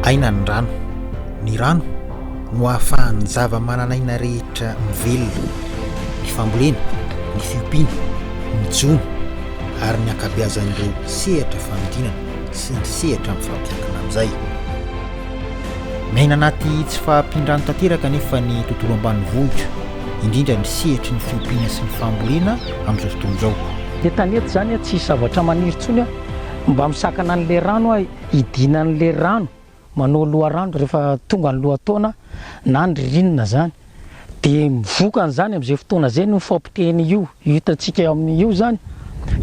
aina ny rano. Ny rano no ahafahan'ny zava-mananaina rehetra mivelona, ny fambolena, ny fiompiana, ny jono ary ny ankabeazan'ireo sehatra fanodinana sy ny sehatra amin'ny fampiankina amin'izay. Miaina anaty tsy fahampin-drano tanteraka nefa ny tontolo ambanivohitra, indrindra ny sehatry ny fiompiana sy ny fambolena amin'izao fotoana izao. Ny tanety zany tsy zavatra maniry intsony mba misakana an'ilay rano hidina an'ilay rano, manao loharano rehefa tonga ny lohataona na ny ririnina zany, dia mivoaka an'izany amin'izay fotoana izay no fampiteny io hitantsika amin'io zany,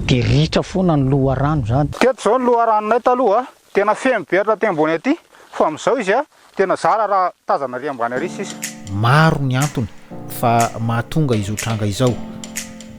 dia ritra foana ny loharano zany. Teto izao ny loharanonay taloha tena feno beritra aty ambony aty, fa amin'izao izy tena zara raha tazana ary ambany ary izy. Maro ny antony fa mahatonga izao tranga izao.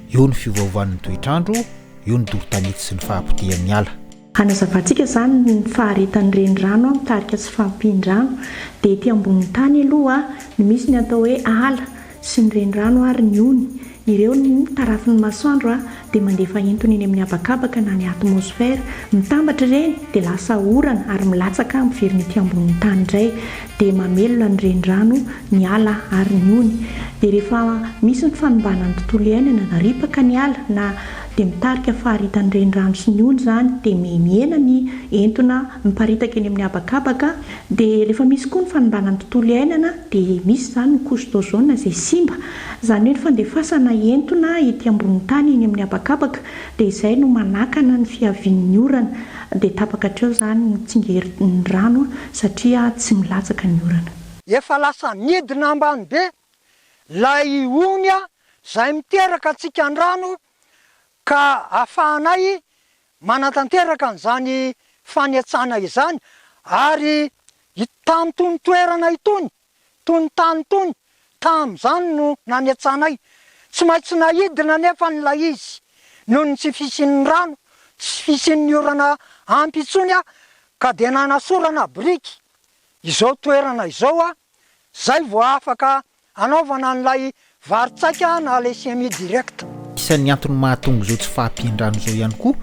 Eo ny fiovaovan'ny toetrandro, eo ny doro-tanety sy ny fahapotehan'ny ala. Anazavantsika zany ny faharitan'ny renirano mitarika sy fampin-drano, dia ety ambonin'ny tany aloha no misy ny atao hoe ala sy ny renirano ary ny ony. Ireo ny tarafin'ny masoandro dia mandefa entony eny amin'ny habakabaka na ny atmosfera, mitambatra ireny dia lasa orana ary milatsaka miverina ety ambonin'ny tany indray, dia mamelona ny renirano, ny ala ary ny ony. Dia rehefa misy ny fanombanan'ny tontolo iainana na ripaka ny ala na dia mitarika faharitan'ny renirano sy ny ony zany, dia miena ny entona miparitaka eny amin'ny habakabaka. Dia rehefa misy koa ny fanombanan'ny tontolo iainana dia misy zany ny couche d'ozone izay simba, zany hoe ny fandefasana entona ety ambonin'ny tany eny amin'ny habakabaka, dia izay no manakana ny fiavian'ny orana, dia tapaka hatreo zany ny tsingerin'ny rano satria tsy milatsaka ny orana. Efa lasa midina ambany be lay ony izay miteraka antsika ny rano, ka ahafahanay manatanteraka an'izany fanetsana izany, ary tamin'itony toerana itony, tony tany tony, tamin'izany no nanetsanay. Tsy maintsy nahidina nefa nilay izy noho ny tsy fisian'ny rano, tsy fisian'ny orana ampy intsony ka dia nanasorana biriky izao toerana izao zay vao afaka anaovana an'ilay varitsaika na ilay semi direct. Isan'ny antony mahatonga izao tsy fahampian-drano izao ihany koa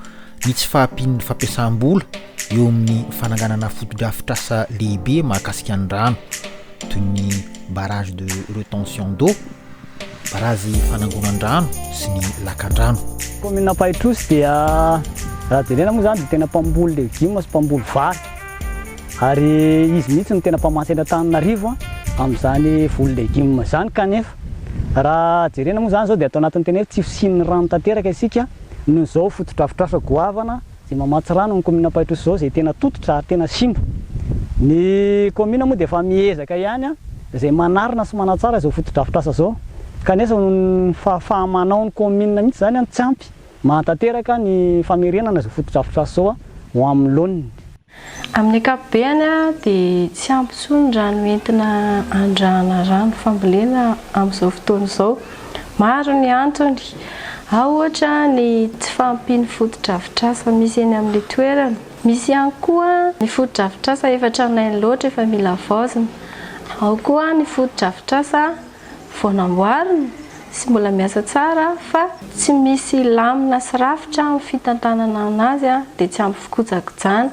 ny tsy fahampian'ny fampiasam-bola eo amin'ny fananganana foto-drafitrasa lehibe mahakasika ny rano, toy ny barrage de rétention d'eau, barazy fanangonan-drano sy ny lakan-drano. Commune Pahitrosy dia raha jerena moa zany dia tena mpamboly legioma sy mpamboly vary, ary izy mihitsy no tena mpamantsy Antananarivo amin'izany voly legioma zany. Kanefa raha jerena moa zany zao dia atao anatin'ny tena hoe tsy fisian'ny rano tanteraka isika noho izao foto-drafitrasa goavana izay mamatsy rano ny commune Pahitrosy izao, izay tena tototra ary tena simba. Ny commune moa dia efa miezaka ihany izay manarina sy manatsara izao foto-drafitrasa izao, kanefa ny fahamanao ny commune mihitsy zany tsy ampy mahatanteraka ny famerenana izao foto-drafitrasa izao ho amin'ny laoniny. Amin'ny ankapobeny dia tsy ampy intsony ny rano entina andrahana rano fambolena amin'izao fotoana izao. Maro ny antony, ao ohatra ny tsy fahampian'ny foto-drafitrasa misy eny amin'ny toerana, misy ihany koa ny foto-drafitrasa efa tranainy loatra efa mila vaozina, ao koa ny foto-drafitrasa vao namboarina sy mbola miasa tsara fa tsy misy lamina sy rafitra amin'ny fitantanana anazy dia tsy ampy fikojakojana,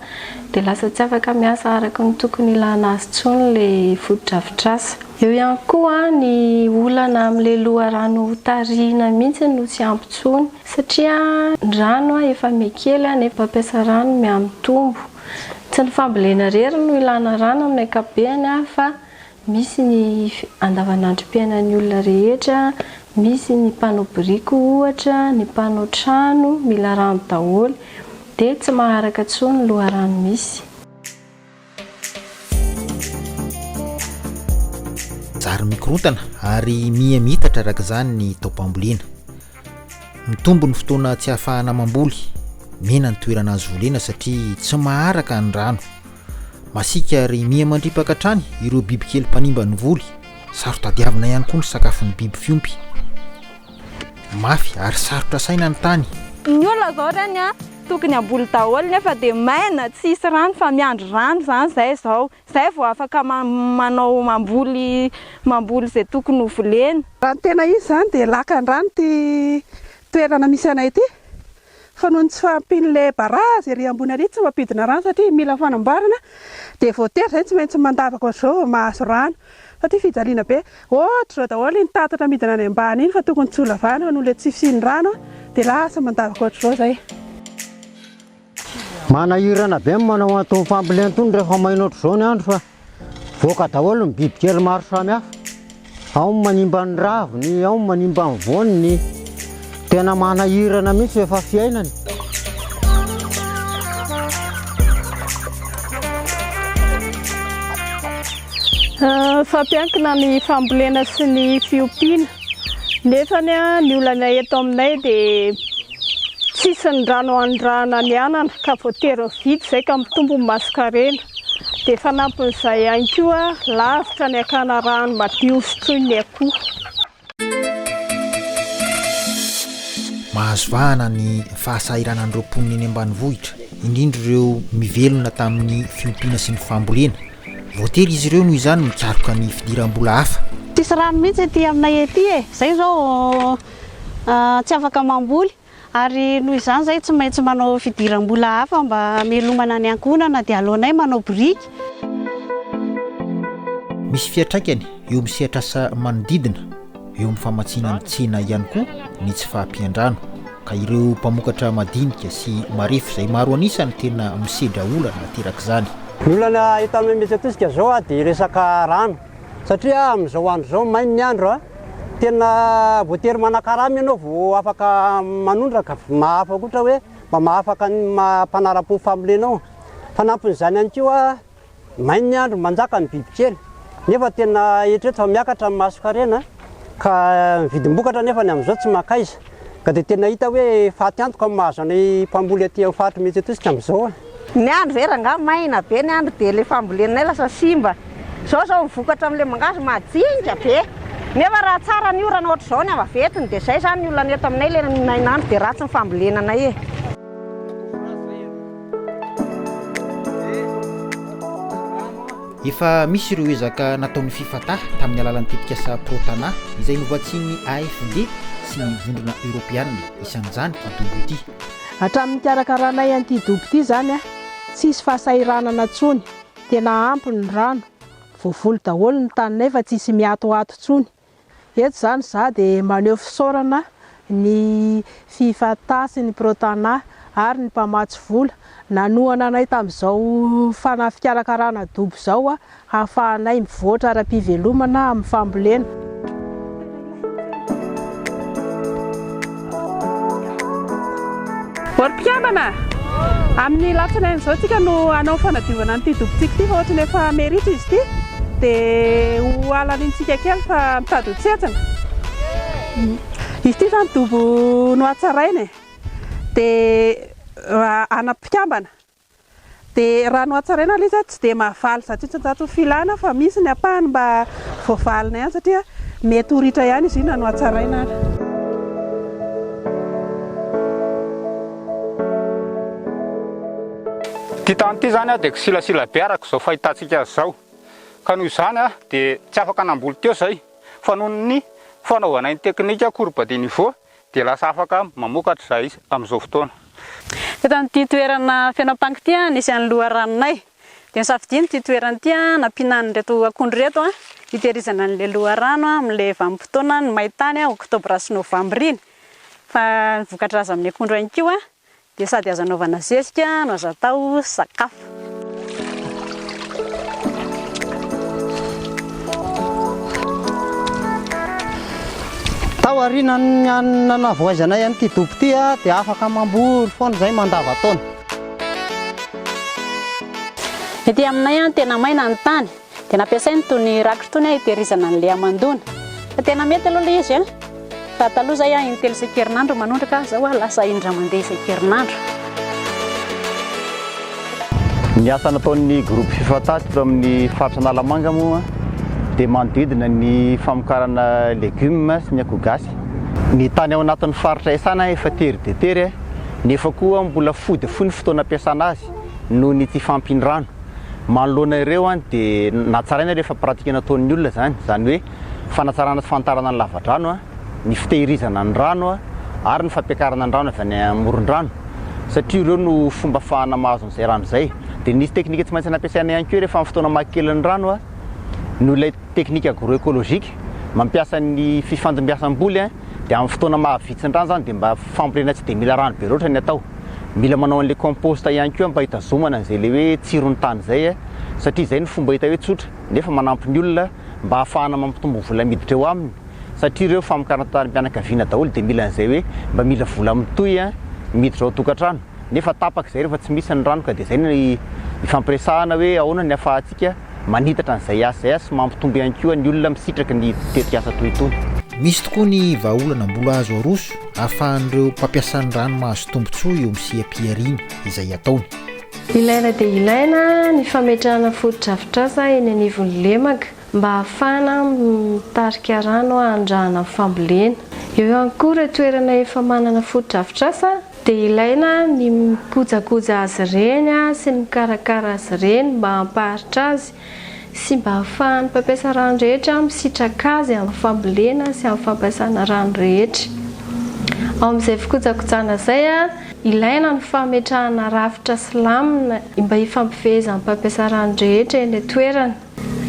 dia lasa tsy afaka miasa araka ny tokony ilana azy intsony ilay foto-drafitrasa. Eo ihany koa ny olana amin'ilay loharano tarihina mihitsy no tsy ampy intsony satria ny rano efa mekely nefa mampiasa rano miamitombo. Tsy ny fambolena rery no ilana rano amin'ny ankapobeny fa misy ny andavanandrom-piainan'ny olona rehetra, misy ny mpanao biriky ohatra, ny mpanao trano, mila rano daholo, dia tsy maharaka intsony ny loharano misy. Zary mikorontana ary miamitatra araka izany ny taopambolena. Mitombo ny fotoana tsy ahafahana mamboly, mena ny toerana azo volena satria tsy maharaka ny rano. Masika ary mandripaka hatrany ireo bibikely mpanimba ny voly, sarotra diavina ihany koa ny sakafon'ny biby fiompy. Mafy ary sarotra saina ny tany. Ny olona zao rany tokony amboly daholo nefa dia maina tsy hisy rano fa miandry rano zany zay vao afaka manao mamboly izay tokony ho volena. Raha tena izy zany dia lakan-drano ty toerana misy anay ity, fa noho ny tsy fampin'le barazy ery ambony ary tsy mampidina rano satria mila fanamboarana dia voatery zay tsy maintsy mandavaka ohatr'izao mahazo rano satria fijaliana be ohatr'izao daholo ny tatatra midina any ambany iny fa tokony tsy olavana noho le tsy fisiany rano dia lasa mandavaka ohatr'izao zay. Manahirana be manao atao fambolena tony rehefa maina ohatr'izao ny andro fa voaka daholo ny bibikely maro samihafa. Ao ny manimba ny raviny, ao ny manimba ny voaniny. Tena manahirana mihitsy efa fiainany. Fampiankina ny fambolena sy ny fiompiana nefany ny olana eto aminay dia tsisy ny rano andrana ny anana ka voatery vity izay ka mitombo maskarena dia fanampin'izay ihany koa lavitra ny akana rano madio sotroy ny akoho. Mahazo vahana ny fahasahiranan'ireo mponina eny ambanivohitra indrindra ireo mivelona tamin'ny fiompiana sy ny fambolena. Voatery izy ireo noho izany mikaroka ny fidiram-bola hafa. Tsisy rano mihitsy ety aminay ety zay zao tsy afaka mamboly ary noho izany zay tsy maintsy manao fidiram-bola hafa mba melomana ny ankohonana dia alohanay manao biriky. Misy fiatraikany eo amin'ny sehatra asa manodidina eo amin'ny famatsiana ny tsena ihany koa ny tsy fahampian-drano ka ireo mpamokatra madinika sy marefo izay maro anisany tena misedra olana nateraka izany. Ny olana hita amin'ny metsatsika zao dia resaka rano satria amin'izao andro zao mainy ny andro tena voatery manan-karama ianao vao afaka manondraka mahafa koatra hoe mba mahafaka ny mampanara-po fambolenao. Fanampin'izany ihany koa mainy ny andro manjaka ny bibikely nefa tena eritrereto fa miakatra amin'ny masonkarena ka mividim-bokatra nefa ny amin'izao tsy makaiza ka dia tena hita hoe faty antoka amin'ny mahazo ny mpamboly aty amin'ny faritra metsatsika amin'izao. Ny andro vera nga maina be ny andro dia le fambolenay lasa simba. Zao mivokatra amin'ilay mangazy majinga be. Nefa raha tsara ny orana ohatr'izao ny avavetiny dia izay zany ny olana eto aminay le nainandro dia ratsy ny fambolenanay Efa misy ireo ezaka nataon'ny fifataha tamin'ny alalan'ny tetikasa protana izay novatsian'ny AFD sy ny vondrona Europiana isan'izany dobo ity. Hatramin'ny fikarakarana an'ity dobo ity zany tsisy fahasahiranana intsony, tena ampy ny rano, voavolo daholo ny taninay fa tsisy miatoato intsony. Eto zany za dia maneho fisaorana ny fifataha sy ny protana ary ny mpamatsy vola nanoana anay tamin'izao fikarakarana dobo izao hahafahanay mivoatra ara-pivelomana amin'ny fambolena. Mpikambana amin'ny latsinainy izao tsika no anao fanadiovana n'ity dobotsika ity fa ohatra ny efa meritra izy ity dia ho alanintsika kely fa mitady ho tsetsina. Izy ity zany dobo no hatsaraina dia ana-mpikambana dia raha no hatsaraina ilay izy tsy dia mahavaly satria tsy njato filana fa misy ny apahany mba voavalina ihany satria mety ho ritra ihany izy io na no hatsaraina ary. Ty tany ity zany dia silasila be araka izao fahitantsika azy izao ka noho izany dia tsy afaka namboly teo zay fa noho ny fanaovana ny teknika courbe de niveau dia lasa afaka mamokatra izay amin'izao fotoana. Teto amin'ity toerana Fiainam-pangy ity nisy an'ny loharanonay dia nisafidiany ity toerana ity nampihinany reto akondro reto hitehirizana an'ilay loharano amin'ilay vanim-potoana ny maintany oktobra sy novambra iny fa vokatra azy amin'ny akondro ihany koa dia sady azo anaovana zezika no azo atao sakafo. Tao arina nanavoazanay an'ity dobo ity dia afaka mamboly foana izay mandava-taona. Ety aminay tena maina ny tany dia nampiasainy tony rakitra tony hitehirizana an'ilay amandona fa tena mety aloha ilay izy fa taloha zay intelo isan-kerinandro manondraka zao lasa indray mandeha isan-kerinandro. Ny asa nataon'ny groupe fifataha teto amin'ny faritra Analamanga moa dia manodidina ny famokarana légumes sy ny akoho gasy. Ny tany ao anatin'ny faritra Isana efa tery dia tery nefa koa mbola fody fohy ny fotoana ampiasana azy noho ny tsy fampin-drano. Manoloana ireo dia natsaraina rehefa pratika nataon'ny olona zany hoe fanatsarana sy fantarana ny lavadrano ny fitehirizana ny rano ary ny fampiakarana ny rano avy any amoron-drano satria ireo no fomba fahana mahazo n'izay rano zay. Dia nisy teknika tsy maintsy nampiasaina ihany koa rehefa amin'ny fotoana makely ny rano no ilay teknika agroekôlôjika mampiasa ny fifandimbiasamboly dia amin'ny fotoana mahavitsy ny rano zany dia mba fambolena tsy dia mila rano be loatra ny atao. Mila manao an'ilay composta ihany koa mba hitazomana an'izay le hoe tsiron'ny tany zay satria izay ny fomba hita hoe tsotra nefa manampy ny olona mba ahafahana mampitombo vola miditra eo aminy satria ireo famokaran-tany mpianakaviana daholo dia mila an'izay hoe mba mila vola mitoy miditra ao tokantrano nefa tapaka izay rehefa tsy misy ny rano ka dia izay ny fampiresahana hoe ahoana ny ahafahantsika manitatra an'izay asa sy mampitombo ihany koa ny olona misitraka ny tetika asa toy itony. Misy tokoa ny vahaolana mbola azo aroso ahafahan'ireo mpampiasan'ny rano mahazo tombotsoa eo amin'ny siam-piariana izay ataony. Ilaina dia ilaina ny fametrahana foto-drafitrasa eny anivon'ny lemaka mba ahafahana mitarika rano handrahana fambolena. Eo ihany koa ireo toerana efa manana foto-drafitrasa dia ilaina ny mikojakoja azy ireny sy ny mikarakara azy ireny mba hampaharitra azy sy mba ahafahan'ny mpampiasa rano rehetra misitraka azy amin'ny fambolena sy amin'ny fampiasana rano rehetra. Ao amin'izay fikojakojana izay ilaina ny fametrahana rafitra silamina mba hifampifehezan'ny mpampiasa rano rehetra eny toerana.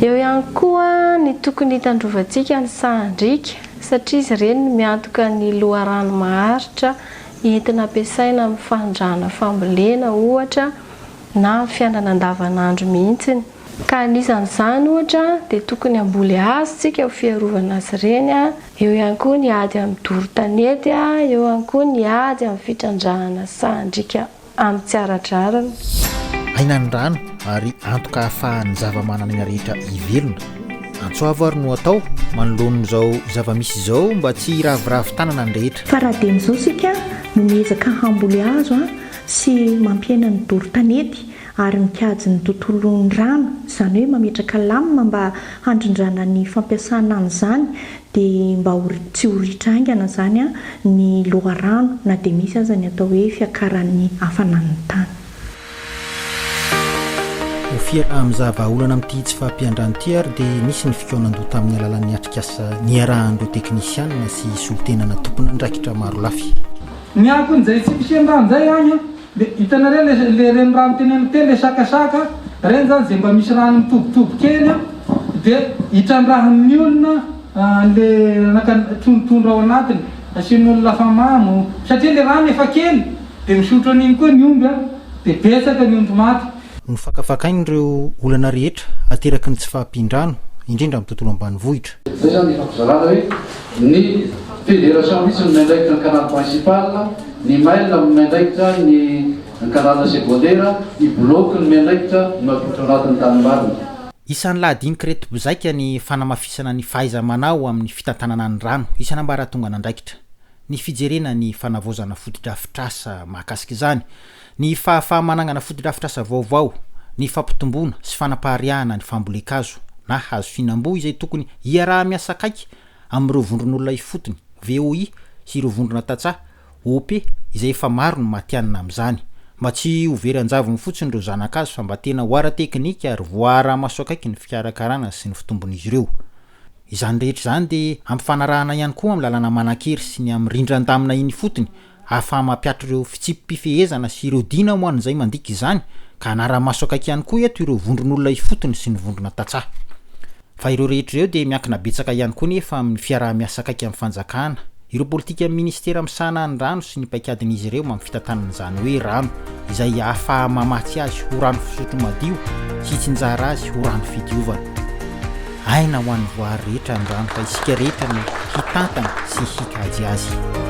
Eo ihany koa ny tokony hitandrovantsika ny sahandrika satria izy ireny no miantoka ny loharano maharitra entina ampiasaina amin'ny fandrahana fambolena ohatra na amin'ny fiainana andavanandro mihitsy. Ka anisan'izany ohatra dia tokony hamboly azy tsika ho fiarovana azy ireny. Eo ihany koa ny ady amin'ny doro-tanety, eo ihany koa ny ady amin'ny fitrandrahana sahandrika amin'ny tsy ara-drarana. Aina ny rano ary antoka ahafahan'ny zava-manan'aina rehetra ivelona. Antsoavo ary no atao manoloan'izao zava-misy izao mba tsy ravoravo tanana ny rehetra. Fa raha dia amin'izao sika no miezaka hamboly azo sy mampiaina ny doro-tanety ary mikajy ny tontolon'ny rano, izany hoe mametraka lamina mba handrindrana ny fampiasana an'izany dia mba tsy ho ritraingana zany ny loharano na dia misy aza ny atao hoe fiakaran'ny hafanan'ny tany. Ho fiarah amin'ny zava-olana amin'ity tsy fahampiandran'ity ary dia nisy ny fikaonandota amin'ny alalan'ny atrikasa niarahan'ireo teknisianina sy solotenana tompona ndraikitra maro lafy. Ny akon'izay tsy misy rano izay any dia hitanareo le reny rano tenena teny le sakasaka reny zany izay mba misy rano mitobotobo kely dia hitrandrahan'ny olona le tonotondro ao anatiny asian'ny olona lafa mamo satria le rano efa kely dia misotro an'iny koa ny omby dia betsaka ny ondro maty. No fakafakainy ireo olana rehetra ateraky ny tsy fahampindrano indrindra amin'ny tontolo ambanivohitra. Zay zany efa fizarana hoe ny fédération misy ny mandraikitra ny canal principal, ny mail mandraikitra ny canal secondaire, ny bloc ny mandraikitra mampitro anatin'ny tanimbary. Isan'ny lahadinika reto bozaika ny fanamafisana ny fahaiza-manao amin'ny fitantanana ny rano isana mba rahatonga nandraikitra. Ny fijerena ny fanavozana foto-drafitrasa mahakasika izany, ny fahafahamanangana foto-drafitrasa vaovao, ny fampitomboana sy fanapahariahana ny fambolekazo na hazo fihinam-boa izay tokony hiaraha miasa akaiky amin'ireo vondron'olona ifotony, VOI sy ireo vondrona tatsaha, OP izay efa maro no matianina amin'izany. Mba tsy ho very anjavony fotsiny ireo zanak'azo fa mba tena hoara teknika ary voara maso akaiky ny fikarakarana sy ny fitombon'izy ireo. Izany rehetra izany dia ampifanarahana ihany koa amin'ny lalana manan-kery sy ny amin'ny rindran-damina iny fotony ahafaha mampiatro ireo fitsipifehezana sy ireo dina mo an'izay mandika izany ka anara-maso akaiky ihany koa eto ireo vondron'olona ifotony sy ny vondrona tatsaha. Fa ireo rehetra ireo dia miankina betsaka ihany koa nefa amin'ny fiaraha-miasa akaiky amin'ny fanjakana, ireo politika amin'ny ministera misahana ny rano sy ny paikadin'izy ireo amin'ny fitantanana izany hoe rano izay ahafaha mamatsy azy ho rano fisotro madio sy tsinjara azy ho rano fidiovana. Aina ho an'ny voary rehetra ny rano fa isika rehetra no hitantana sy hikajy azy.